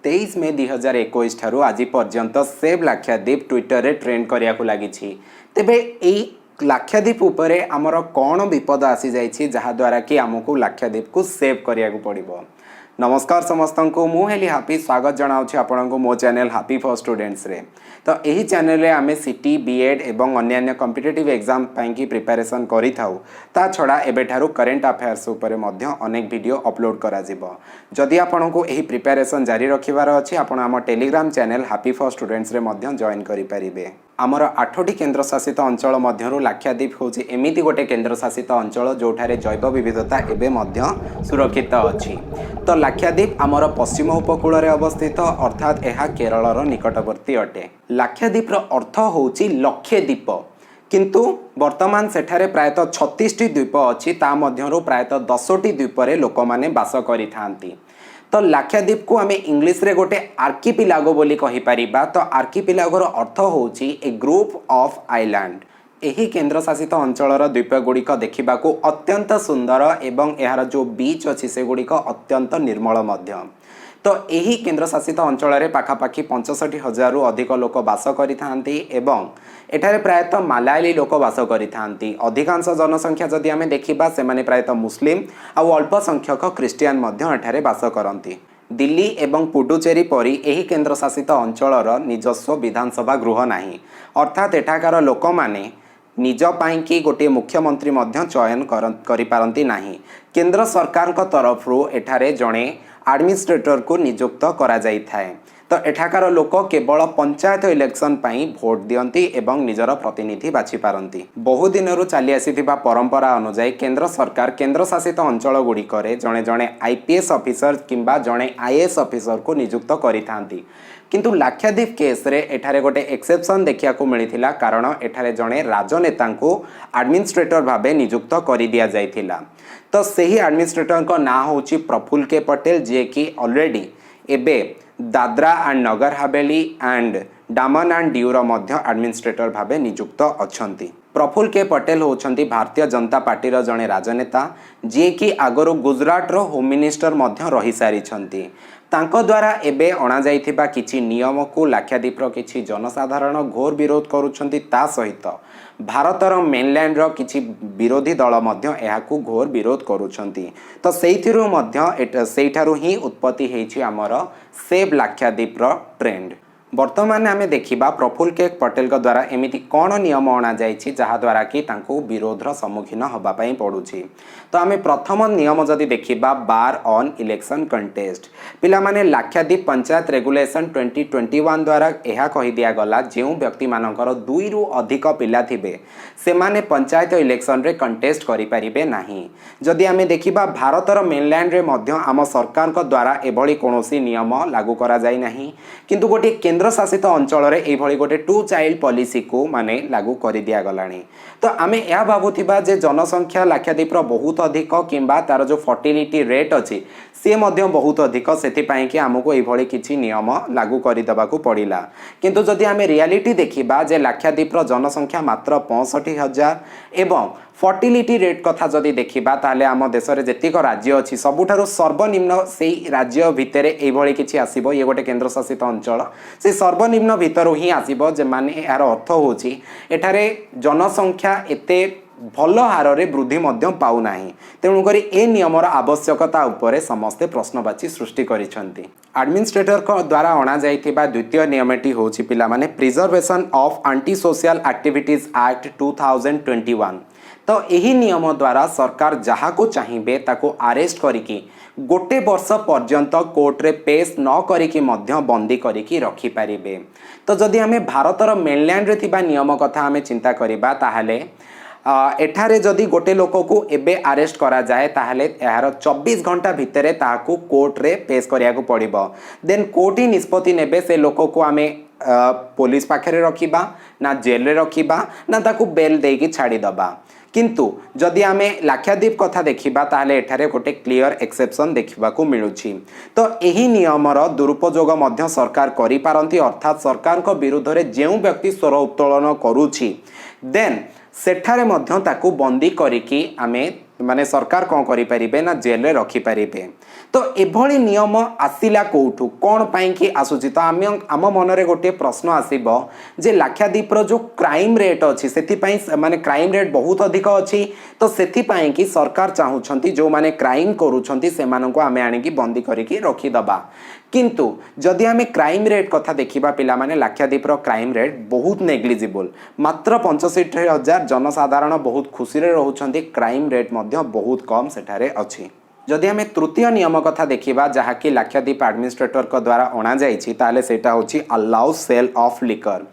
23 मे 2021 ठारू आज पर्यंत सेव लाक्षाद्वीप ट्विटर रे ट्रेंड करिया को लागी तेबे एई लाक्षाद्वीप उपरे आमर कौन विपद आसी जाइछि जहा द्वारा कि आमको लाक्षाद्वीप को सेव करिया को पड़िबो। नमस्कार समस्त को मुझे हापी स्वागत जनाऊँ आपण को मो चैनल हापी फॉर स्टूडेंट्स रे। तो यही चैनल रे आमे सिटी बीएड एवं अन्य कॉम्पिटिटिव एग्जाम की प्रिपरेशन करि थाउ। ता छड़ा एबेठारु करेंट अफेयर्स उपरे मध्य अनेक वीडियो अपलोड करा जिवो। जदि आपण को यही प्रिपरेशन जारी रखिबार अछि आपण आम Telegram channel happy for students रे मध्य जॉइन करि परिबे। आमर 8टी केन्द्र शासित अंचल मध्यरु लाक्षाद्वीप होछि एमिति गोटे केन्द्र शासित अंचल जोठारे जैव विविधता एबे मध्य सुरक्षित अछि। तो लाक्षाद्वीप आमर पश्चिम उपकूल रे अवस्थित अर्थात यह केरलर निकटवर्ती अटे। लाक्षाद्वीप अर्थ होछि लक्षे द्वीप किंतु वर्तमान सेठारे प्रायतः 36टी द्वीप अछि ता मध्यरु प्रायतः 10टी द्वीप रे लोक माने बास करिथांती। तो लाक्षाद्वीप को आमे इंग्लिश रे गोटे आर्किपिलागो बोली कहि परिबा। तो आर्किपिलागोर अर्थ होछि ए ग्रुप ऑफ आइलैंड। एही केन्द्र शासित अंचलर द्वीप गुड़िक देखिबाकू अत्यंत सुंदर एवं एहार जो बीच अछि से गुड़िक अत्यंत निर्मल मध्य। तो यही केन्द्र शासित अंचल रे पाखापाखि 65,000 रु अधिक लोक बास करिथांती एवं एठारे प्रायतः मालायाली लोक बास करिथांती। अधिकांश जनसंख्या जदि आमे देखिबा से माने प्रायतः मुस्लिम आउ अल्प संख्यक क्रिश्चियन मध्य एठारे बास करंती। दिल्ली एवं पुडुचेरी परी एही केन्द्र शासित अंचलर निजस्व विधानसभा गृह नाही अर्थात एठाकार लोक माने निज पाई कि गोटे मुख्यमंत्री मध्य चयन करि पारंती नाही। केंद्र सरकार को तरफ रु एठारे जणे एडमिनिस्ट्रेटर को नियुक्त करा जाई थाए। तो एठाकार लोक केवल पंचायत इलेक्शन पाई भोट दियंती एवं निजर प्रतिनिधि बाछि पारंती। बहु दिनरु चली आसीथिबा परंपरा अनुसार केंद्र सरकार केंद्र शासित अंचल गुड़िकरे जणे जणे आईपीएस ऑफिसर किंबा जणे आईएएस ऑफिसर को नियुक्त करिथांती। किंतु लाक्षाद्वीप केस रे एठारे गोटे एक्सेप्शन देखिया को मिलिथिला कारण एठारे जणे राजनेता को एडमिनिस्ट्रेटर भाबे नियुक्त करि दिया जाइथिला। तो सही एडमिनिस्ट्रेटर को ना होची प्रफुल्ल के पटेल जे कि ऑलरेडी एबे Dadra and Nagar Haveli and Daman and डियूर मध्य एडमिनिस्ट्रेटर भाबे नियुक्त अछंती। प्रफुल्ल के पटेल होचंती भारतीय जनता पार्टी रो जणे राजनेता जे कि आगरो गुजरात रो होम मिनिस्टर मध्य रही सारी छंती। तांको द्वारा एबे अणा जाइथिबा किछि नियम को लाक्षाद्वीप रो किछि जनसाधारण घोर विरोध करूछंती। ता सहित भारतर मेनलैंड रो किछि विरोधी दल मध्य एहाकू घोर विरोध करूछंती। तो सेइथिरु मध्य सेइठारु ही उत्पत्ति हेछि हमर सेव लाक्षाद्वीप रो ट्रेंड। वर्तमान आमे देखिबा प्रफुल्ल के पटेल को द्वारा एमिति कौन नियम अणा जाइछि जहा द्वारा कि तांको विरोधर सम्मुखीन होबा पई पडुछि। तो आमे प्रथम नियम जदि देखिबा बार ऑन इलेक्शन कंटेस्ट पिला माने लाक्षाद्वीप पंचायत रेगुलेशन 2021 द्वारा एहा कहि दिया गला जेउ व्यक्ति मानकर 2 रु अधिक पिला थिबे से माने पंचायत इलेक्शन रे कंटेस्ट करि परिबे नाही। जदि आमे देखिबा भारतर मेनलैंड रे मध्य आम सरकार को द्वारा एभली कोनोसी नियम लागू करा जाय नाही किंतु गोटे केन्द्र शासित अंचल रे एभली गोटे 2 चाइल्ड पॉलिसी को माने लागू करि दिया गलानी। तो आमे या भाबुथिबा जे जनसंख्या लाक्षाद्वीप रो बहुत अधिक किंबा तार जो फर्टिलिटी रेट अछि से मध्य बहुत अधिक सेथि पई कि हमको एभली किछि नियम लागू करि दबाकू पड़िला। किंतु जदि आमे रियलिटी देखिबा जे लाक्षाद्वीप रो जनसंख्या मात्र 65,000 एवं फर्टिलिटी रेट कथा जदि देखिबा ताले आम देश रे जेतिक राज्य अछि सबुठारु सर्वनिम्न सेही राज्य भितरे एभली किछि आसीबो। ये गोटे केन्द्र शासित अंचल से सर्वनिम्न भितरु ही आसीबो जे माने यार अर्थ होछि एठारे जनसंख्या एते भल हार रे वृद्धि मध्य पाउ नाही। तेणु करी ए नियमर आवश्यकता उपरे समस्ते प्रश्नवाची सृष्टि करिसंती। एडमिनिस्ट्रेटर को द्वारा अणा जाइथिबा द्वितीय नियमटी होछि पिला माने preservation of anti social activities act 2021। तो यही नियम द्वारा सरकार जहा को चाहिए ताको अरेस्ट करिकी गोटे वर्ष पर्यंत कोर्ट रे पेश न करिकी मध्य बंदी करिकी रखि पारिबे। तो जदि हमें भारतर मेनलैंड रे थिबा नियम कथा हमें चिंता करिबा ताहाले एठारे जदि गोटे लोक को एबे अरेस्ट करा जाए ताहाले यार 24 घंटा भितरे ताहाकू कोर्ट रे पेश करिया को पड़िबो। देन कोर्ट ही निष्पत्ति नेबे से लोक को आमे पुलिस पाखरे रखिबा ना जेल रे रखिबा ना ताकू बेल देकी छाड़ी दबा। किंतु जदि आमे लाक्षाद्वीप कथा देखिबा ताहाले एठारे गोटे क्लियर एक्सेप्शन देखिबा को मिलुछि। तो एही नियमर दुरुपयोग मध्य सरकार करि पारंती अर्थात सरकार को विरुद्ध रे जेउ व्यक्ति स्वर उत्तोलन करूछि देन सेठारे मध्य ताकू बंदी करिकी आमे माने सरकार कौन करि परिबे ना जेल रे रखि परिबे। तो एभली नियम आसिला कोठू कौन पाई कि आसुची तो आम मनरे गोटे प्रश्न आसीबो जे लाक्षाद्वीपर जो क्राइम रेट अच्छी से माने क्राइम रेट बहुत अधिक अच्छी तो से कि सरकार चाहूँगी जो माने क्राइम करूछंती सेमानंको आमे आनिकी बंदी करिकी रखीदबा किंतु जदि आमे क्राइम रेट कथा देखिबा पिला माने लाक्षाद्वीपर क्राइम रेट बहुत नेग्लिजिबल मात्र 65,000 जनसाधारण बहुत खुशी रे रहउछंती क्राइम रेट मध्य बहुत कम सेठारे अछि। जदि आम तृतीय नियम कथा देखा जहाँकि लाक्षाद्वीप एडमिनिस्ट्रेटर द्वारा अणा जाइए सेटा होची अलाउ सेल ऑफ लिकर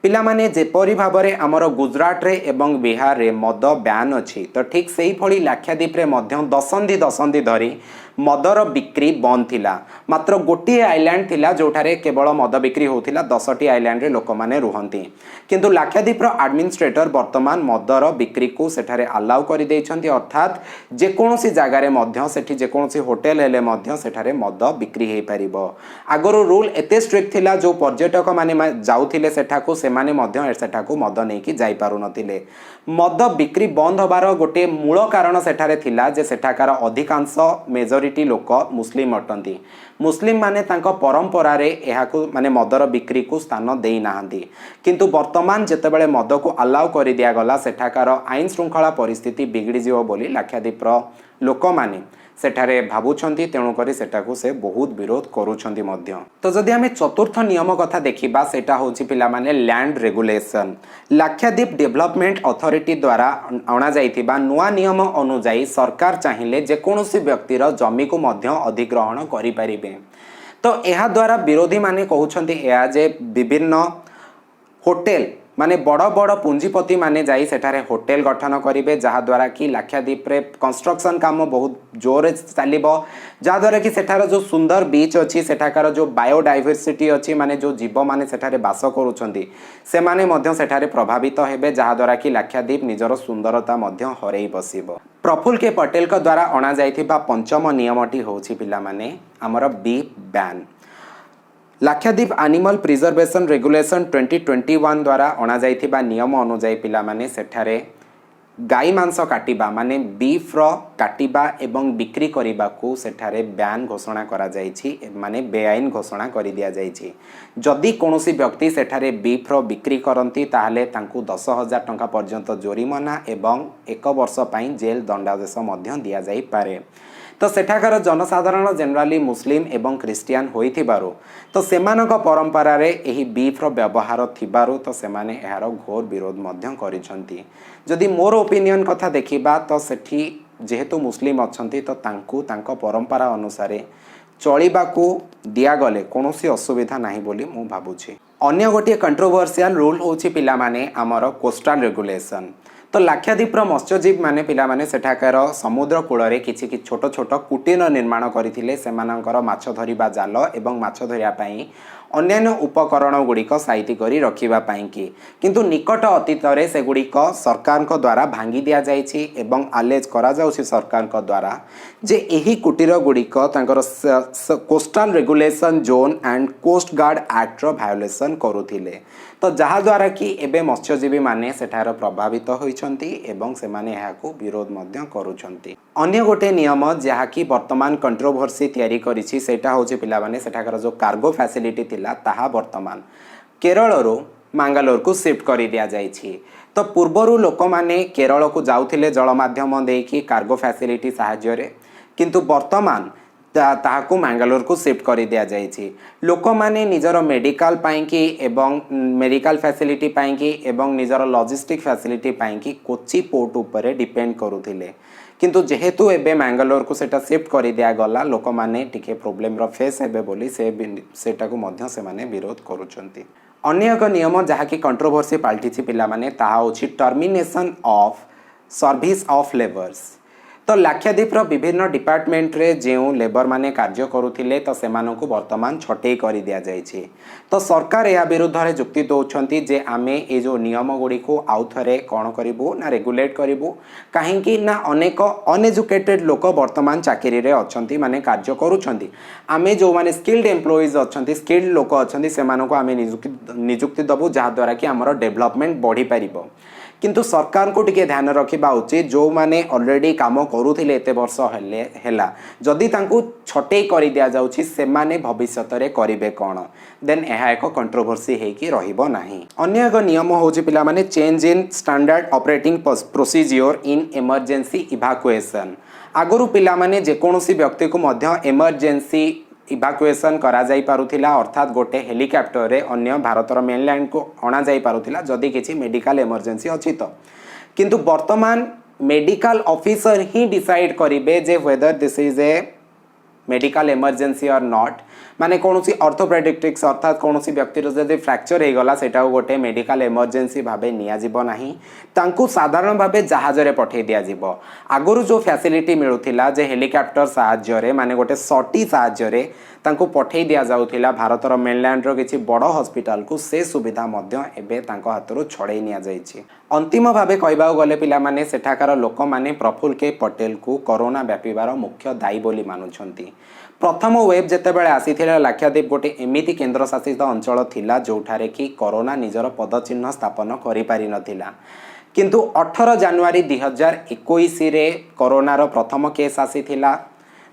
पिला माने जेपरी भाव में आमर गुजरात रे एवं बिहार रे मद बैन अच्छी तो ठीक से ही लाक्षाद्वीप रे मध्य दशंधि धरी मदर बिक्री बंद थिला मात्र गोटे आइलैंड थिला जोठारे केवल मद बिक्री होतिला 10टी आइलैंड रे लोक माने रुहंती किंतु लाक्षाद्वीप एडमिनिस्ट्रेटर वर्तमान मदर बिक्री को सेठारे अलाउ कर देइछंती अर्थात जेकोसी जगार मध्य सेठी जेकोसी होटेल हेले मध्य सेठारे मद बिक्री हे परिबो। आगरो रूल एते स्ट्रिक्ट थिला जो पर्यटक माने जाउथिले सेठाको सेमाने मध्य सेठाको मद नेकी जाई पारु नथिले। मद बिक्री बंद होबार गोटे मूल कारण सेठारे थिला जे सेठाकार अधिकांश मेजोरिटी लोक मुस्लिम अटंती मुस्लिम माने तांको परंपरा रे एहाकु माने मदर बिक्री को स्थान देई नाहंती किंतु वर्तमान जेतेबेले मद को अलाउ कर दिया गला सेठाकार आईन श्रृंखला परिस्थिति बिगड़ी जिवो बोली लाक्षाद्वीप लोक माने सेठारे भाबुछंती तेणु करी सेटाकू से बहुत विरोध करूछंती मध्य। तो जदि आमे चतुर्थ नियम कथा देखिबा सेटा होची पिला माने land regulation Lakshadweep development authority द्वारा अणा जाइथिबा नुआ नियम अनुसार सरकार चाहिए जेकोसी व्यक्तिर जमी को मध्य अधिग्रहण करि परिबे। तो एहा द्वारा विरोधी माने कहउछंती एहा जे विभिन्न होटेल माने बड़ बड़ पूंजीपति माने जाई सेठारे होटेल गठन करिवे जहाँ द्वारा कि लाक्षाद्वीप रे कंस्ट्रक्शन काम बहुत जोर चलिबो जहाँ द्वारा कि सेठार जो सुंदर बीच अच्छी सेठाकार जो बायोडाइवर्सिटी अच्छी माने जो जीव माने सेठारे बास करूछंती से माने मध्य सेठारे प्रभावित हेबे जहाँ द्वारा कि लाक्षाद्वीप निजर सुंदरता मध्य हरई बसिबो। प्रफुल्ल के पटेल का द्वारा अणा जाइथिबा पंचम नियमटी होछि पिला माने हमर beef ban Lakshadweep animal preservation regulation 2021 द्वारा अणा जाइथिबा नियम अनुसार पिला माने सेठारे गाई मांस काटिबा माने बीफ रो काटिबा एवं बिक्री करिबा को सेठारे बैन घोषणा करा जाइछि माने बेआईन घोषणा करि दिया जाइछि। जदि कोनोसी व्यक्ति सेठारे बीफ रो बिक्री करंती ताहले तांकु 10,000 टंका पर्यंत जोरिमाना एवं 1 वर्ष पई जेल दंडादेश मध्य दिया जाई पारे। तो सेठाकार जनसाधारण जनराली मुस्लिम एवं क्रिस्टियान होइथिबारु तो सेमानक परंपरा रे एही बीफ रो व्यवहार थिबारु तो सेमाने एहार घोर विरोध मध्य करिसंती। जदि मोर ओपिनियन कथा देखिबा तो सेठी जेहेतु मुस्लिम अछंती तो तांकु तांको परंपरा अनुसार चलिबाकू दिया गले कोनोसी असुविधा नाही बोली मु भाबुछि। अन्य गोटे कंट्रोवर्शियल रूल होछि पिला माने हमर कोस्टल रेगुलेशन तो लाक्षाद्वीप मत्स्यजीवी माने पिला माने सेठाकार समुद्र कूल रे किछि छोट छोट कुटीर निर्माण करथिले सेमानकर माछ धरिबा जाल एवं माछ धरिया पई अन्यान्य उपकरण गुड़िक साइती करी रखिबा पई किंतु निकट अतीत रे से गुड़िक सरकार को द्वारा भांगी दिया जाइछि एवं आलेज करा जाउछि सरकार को द्वारा जे एही कुटीर गुड़िक तांकर coastal regulation zone and coast guard act रो वायोलेशन करुथिले तो जहाँ द्वारा कि एबे मत्स्यजीवी माने सेठार प्रभावित होइछंती एवं से माने एहाकू विरोध मध्य करूछंती। अन्य गोटे नियम जहाँ कि वर्तमान कंट्रोवर्सी तैयारी करिछि सेटा होछि पिला माने सेठाकर जो कार्गो फैसिलिटी थिला ताहा वर्तमान केरल रो मंगलोर को शिफ्ट कर दिया जाइछि। तो पूर्वरु लोक माने केरल को जाउथिले जल माध्यम देकी कार्गो फैसिलिटी साहाय्य रे किंतु वर्तमान ताहाकू मंगलोर को शिफ्ट कर दिया जाइछि। लोक माने निजर मेडिकल पाइंकी एवं मेडिकल फैसिलिटी पाइंकी एवं निजर लॉजिस्टिक फैसिलिटी पाइंकी कोची पोर्ट ऊपर डिपेंड करूथिले किंतु जेहेतु एबे मंगलोर को सेटा शिफ्ट कर दिया गला लोक माने टिके प्रॉब्लम रो फेस हेबे बोली सेटा को मध्य से माने विरोध करूछंती। अन्य एक नियम जहाँ की कंट्रोवर्सी पाल्टिछि पिला माने ताहा होछि termination of service of labours तो लाक्षाद्वीप विभिन्न डिपार्टमेंट रे जो लेबर माने कार्य करुथिले तो सेमानकु वर्तमान छटई कर दिया जाइछि। तो सरकार या विरुद्ध रे जुक्ति दउछंती जे आमे ए जो नियम गुडी को आउ थरे कोन करिवु ना रेगुलेट करिवु काहेकि ना अनेक अनएजुकेटेड लोक वर्तमान चाकरी रे अछंती माने कार्य करूछंती आमे जो माने स्किल्ड एम्प्लॉइज अछंती स्किल्ड लोक अछंती सेमानकु आमे नियुक्ति दबु जहा द्वारा कि हमर डेवलपमेंट बढ़ी परिबो किंतु सरकार को टिके ध्यान रखा उचित जो माने ऑलरेडी काम करुथिले एते वर्ष हेला जदि तांकू छटई कर दिया जाउछि से माने भविष्यत रे करिवे कोन देन एहा एक कंट्रोवर्सी हेकी रहिबो नाही। अन्य एक नियम होछि पिला माने change in standard operating procedure in emergency evacuation. आगरु पिला माने जे कोनोसी व्यक्ति को मध्य इमरजेंसी इवाकुएशन करा जाई पारुथिला अर्थात गोटे हेलिकॉप्टर रे अन्य भारतर मेनलैंड को अणा जाई पारुथिला जदि किछि मेडिकल इमरजेंसी अछि तो किंतु वर्तमान मेडिकल ऑफिसर ही डिसाइड करिवे जे whether this is a medical emergency और नॉट माने कौनसी ऑर्थोपेडिक्स अर्थात कौनसी व्यक्तिर जदि फ्रैक्चर हो गला सेटा गोटे मेडिकल इमरजेंसी भाबे निया जिवो नाही तांकू साधारण भाबे जहाज रे पठे दिया जिवो। आगरु जो फैसिलिटी मिलुथिला जे हेलिकॉप्टर साहाय्य रे माने गोटे सटी साहाय्य रे तांकू पठे दिया जाउथिला भारतर मेनलैंड रो किछि बड़ हॉस्पिटल को से सुविधा मध्य एबे तांको हातरो छड़े निया जाइछि। अंतिम भाबे कहबा गले पिला माने सेठाकार लोक माने प्रफुल्ल के पटेल को कोरोना व्यापीबार मुख्य दायी बोली मानुछंती। प्रथम वेब जेतेबेले आसीथिला लाक्षाद्वीप गोटे एमिति केंद्र शासित अंचल थिला जोठारे कि कोरोना निजर पदचिह्न स्थापन करि पारि नथिला किंतु 18 जनवरी 2021 रे कोरोनार प्रथम केस आसीथिला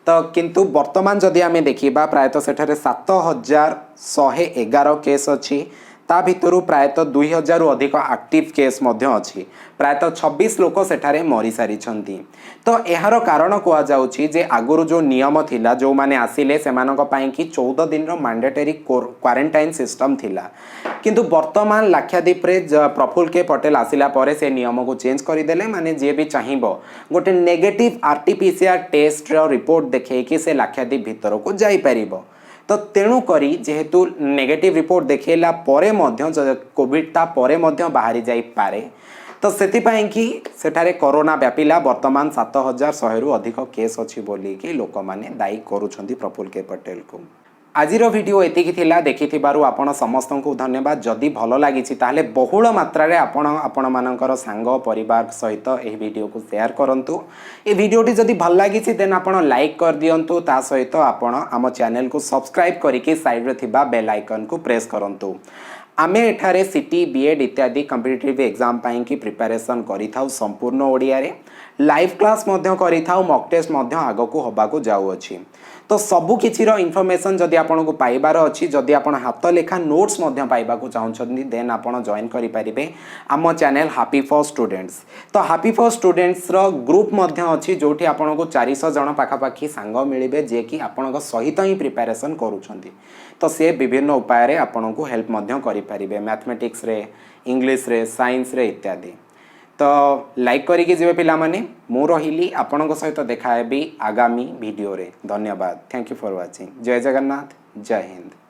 तो किंतु वर्तमान जदि आमे देखिबा प्रायतः सेठारे 7111 केस अछि ता भितरु प्रायतः 2000 रु अधिक एक्टिव केस मध्य अछि प्रायतः 26 लोक सेठारे मरी सारी छंती। तो एहार कारण कुआ जाउछि जे आगुरु जो नियम थिला जो माने आसिले सेमानक पई कि 14 दिन रो मैंडेटरी क्वारंटाइन सिस्टम थिला किंतु वर्तमान लाक्षाद्वीप रे प्रफुल्ल के पटेल आसिला परे से नियम को चेंज करि देले माने जे भी चाहिबो गोटे नेगेटिव आरटीपीसीआर टेस्ट रो रिपोर्ट देखै कि से लाक्षाद्वीप भीतर को जाई परिबो। तो तेणु करी जेहेतु नेगेटिव रिपोर्ट देखेला परे मध्य कोविडटा परे मध्य बाहरी जाई पारे तो सेतिपाई कि सेठारे कोरोना व्यापिला वर्तमान 7100 रु अधिक केस अछि बोली कि लोक माने दायी करूछंती प्रफुल्ल के पटेल को। आजिर वीडियो एतिकी थिला देखिथिबारु आपण समस्त को धन्यवाद। जदि भल लागिछि ताहले बहुल मात्रा रे आपण मानकर सांग परिवार सहित एही वीडियो को शेयर करंतु। ए वीडियोटी जदि भल लागिछि देन आपण लाइक कर दियंतु ता सहित आपण आम चैनल को सब्सक्राइब करिके साइड रे थिबा बेल आइकन को प्रेस करंतु। आमे एठारे सिटी बीएड इत्यादि कॉम्पिटिटिव एग्जाम पाई की प्रिपरेशन करि थाउ संपूर्ण ओडिया रे लाइव क्लास मध्य करि थाउ मॉक टेस्ट मध्य आगो को होबा को जाउ अछि। तो सबु किछिरो इन्फॉर्मेशन जदि आपन को पाइबार अछि जदि आपन हाथ लेखा नोट्स मध्य पाइबा को चाहउछन्ती देन आपन जॉइन करि परिबे आम चैनल हैप्पी फॉर स्टूडेंट्स। तो हैप्पी फॉर स्टूडेंट्स रो ग्रुप मध्य अछि जोठी आपन को 400 जण पाखा पाखी सांग मिलिबे जे कि आपन को सहित ही प्रिपरेशन करूछन्ती। तो से विभिन्न उपाय रे आपन को हेल्प मध्य करि परिबे मैथमेटिक्स रे इंग्लिश रे साइंस रे इत्यादि। तो लाइक करिके जेबे पिला माने मु रहिली आपन को सहित देखा हेबी आगामी वीडियो रे। धन्यवाद। Thank you for watching. जय जगन्नाथ। जय हिंद।